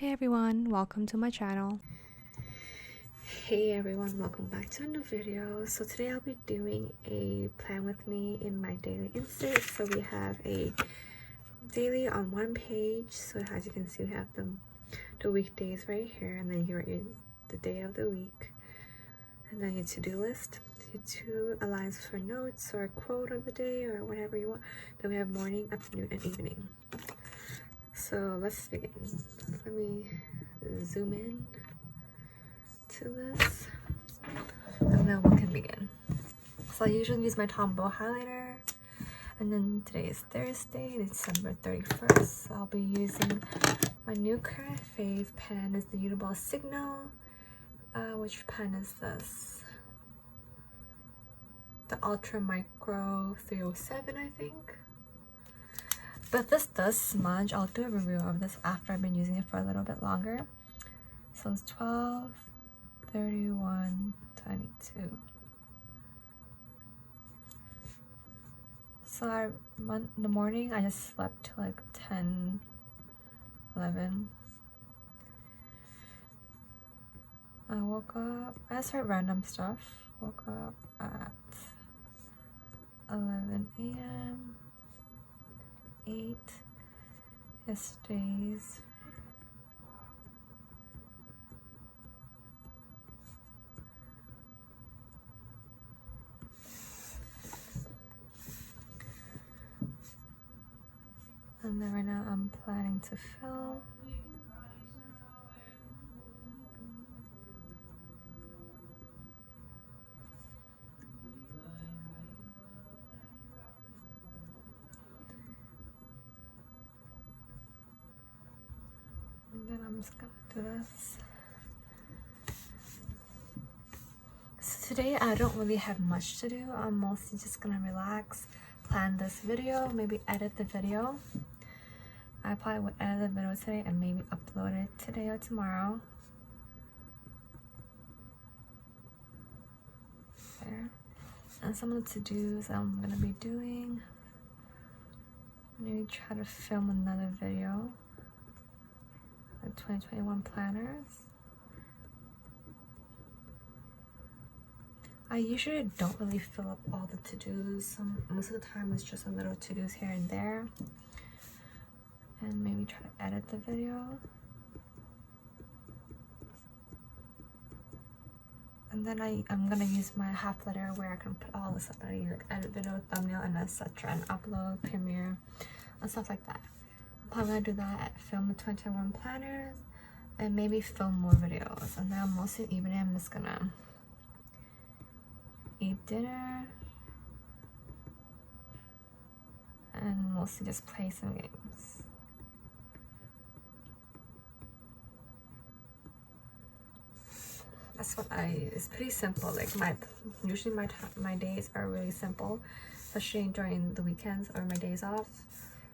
Hey everyone, welcome to my channel. Hey everyone, welcome back to another video. So today I'll be doing a plan with me in my daily insert. So we have a daily on one page. So as you can see, we have the weekdays right here, and then you write the day of the week, and then your to-do list, your two lines for notes or a quote of the day or whatever you want. Then we have morning, afternoon, and evening. So let's begin. Let me zoom in to this, and then we can begin. So I usually use my Tombow highlighter, and then today is Thursday, December 31st. So I'll be using my new current fave pen is the Uniball Signo. Which pen is this? The Ultra Micro 307, I think. But this does smudge. I'll do a review of this after I've been using it for a little bit longer. So it's 12, 31, 22. So in the morning I just slept till like 10, 11. I woke up, I just heard random stuff. Woke up at 11 a.m. 8 yesterday's. And then right now I'm planning to film. And then I'm just gonna do this. So today I don't really have much to do. I'm mostly just gonna relax, plan this video, maybe edit the video. I probably would edit the video today and maybe upload it today or tomorrow. There. And some of the to-dos I'm gonna be doing. Maybe try to film another video. The 2021 planners. I usually don't really fill up all the to-dos. Most of the time it's just a little to-dos here and there. And maybe try to edit the video. And then I'm gonna use my half letter where I can put all the stuff that I use, like edit video, thumbnail, and etc. and upload, Premiere, and stuff like that. I'm probably gonna do that, film the 2021 planners, and maybe film more videos. And then most of the evening I'm just gonna eat dinner and mostly just play some games. That's what it's pretty simple. Like usually my days are really simple, especially during the weekends or my days off,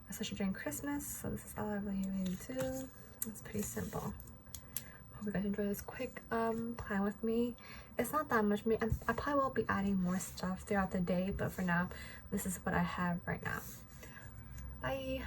especially during Christmas. So this is all I really do. It's pretty simple. Hope you guys enjoy this quick plan with me. It's not that much. I probably will be adding more stuff throughout the day, but for now, this is what I have right now. Bye.